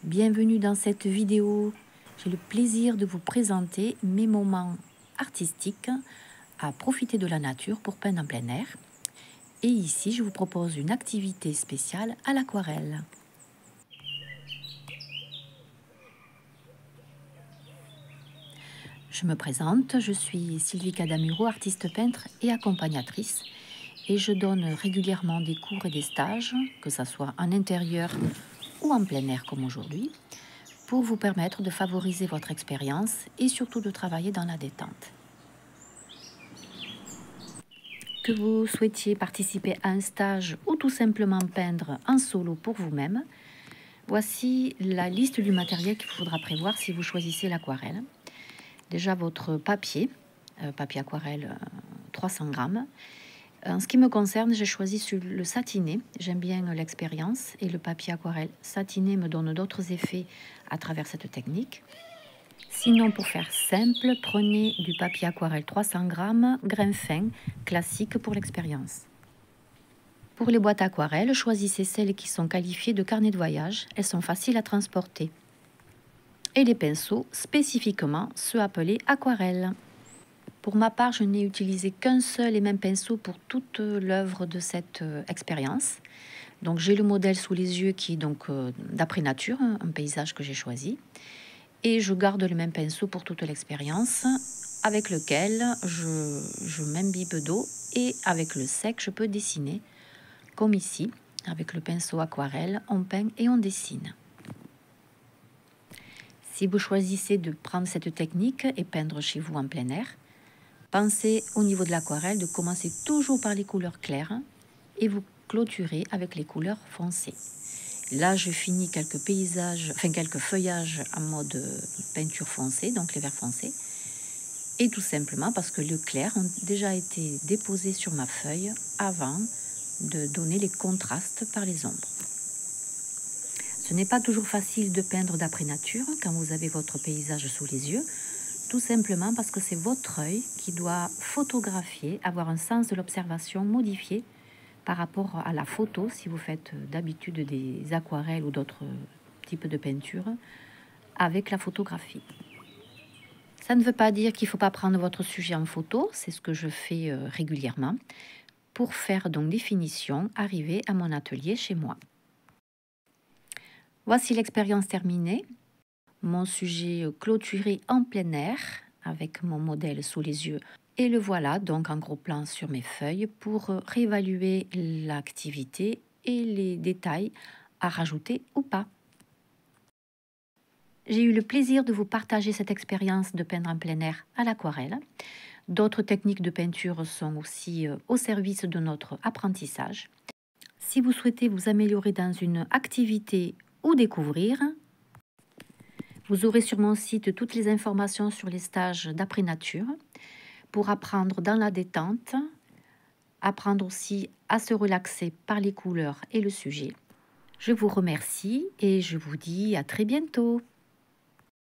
Bienvenue dans cette vidéo. J'ai le plaisir de vous présenter mes moments artistiques à profiter de la nature pour peindre en plein air. Et ici, je vous propose une activité spéciale à l'aquarelle. Je me présente, je suis Sylvie Cadamuro, artiste peintre et accompagnatrice. Et je donne régulièrement des cours et des stages, que ce soit en intérieur ou en plein air comme aujourd'hui, pour vous permettre de favoriser votre expérience et surtout de travailler dans la détente. Que vous souhaitiez participer à un stage ou tout simplement peindre en solo pour vous-même, voici la liste du matériel qu'il faudra prévoir si vous choisissez l'aquarelle. Déjà votre papier, papier aquarelle 300 grammes. En ce qui me concerne, j'ai choisi sur le satiné. J'aime bien l'expérience et le papier aquarelle satiné me donne d'autres effets à travers cette technique. Sinon, pour faire simple, prenez du papier aquarelle 300 grammes, grain fin, classique pour l'expérience. Pour les boîtes aquarelles, choisissez celles qui sont qualifiées de carnet de voyage. Elles sont faciles à transporter. Et les pinceaux, spécifiquement ceux appelés aquarelles. Pour ma part, je n'ai utilisé qu'un seul et même pinceau pour toute l'œuvre de cette expérience. Donc j'ai le modèle sous les yeux qui est donc d'après nature, un paysage que j'ai choisi. Et je garde le même pinceau pour toute l'expérience, avec lequel je m'imbibe d'eau et avec le sec, je peux dessiner, comme ici, avec le pinceau aquarelle, on peint et on dessine. Si vous choisissez de prendre cette technique et peindre chez vous en plein air, pensez au niveau de l'aquarelle de commencer toujours par les couleurs claires et vous clôturez avec les couleurs foncées. Là, je finis quelques feuillages en mode peinture foncée, donc les verts foncés. Et tout simplement parce que le clair ont déjà été déposés sur ma feuille avant de donner les contrastes par les ombres. Ce n'est pas toujours facile de peindre d'après nature quand vous avez votre paysage sous les yeux, tout simplement parce que c'est votre œil qui doit photographier, avoir un sens de l'observation modifié par rapport à la photo, si vous faites d'habitude des aquarelles ou d'autres types de peintures, avec la photographie. Ça ne veut pas dire qu'il ne faut pas prendre votre sujet en photo, c'est ce que je fais régulièrement, pour faire donc des finitions arriver à mon atelier chez moi. Voici l'expérience terminée, mon sujet clôturé en plein air, avec mon modèle sous les yeux. Et le voilà donc en gros plan sur mes feuilles pour réévaluer l'activité et les détails à rajouter ou pas. J'ai eu le plaisir de vous partager cette expérience de peindre en plein air à l'aquarelle. D'autres techniques de peinture sont aussi au service de notre apprentissage. Si vous souhaitez vous améliorer dans une activité ou découvrir, vous aurez sur mon site toutes les informations sur les stages d'après nature pour apprendre dans la détente, apprendre aussi à se relaxer par les couleurs et le sujet. Je vous remercie et je vous dis à très bientôt.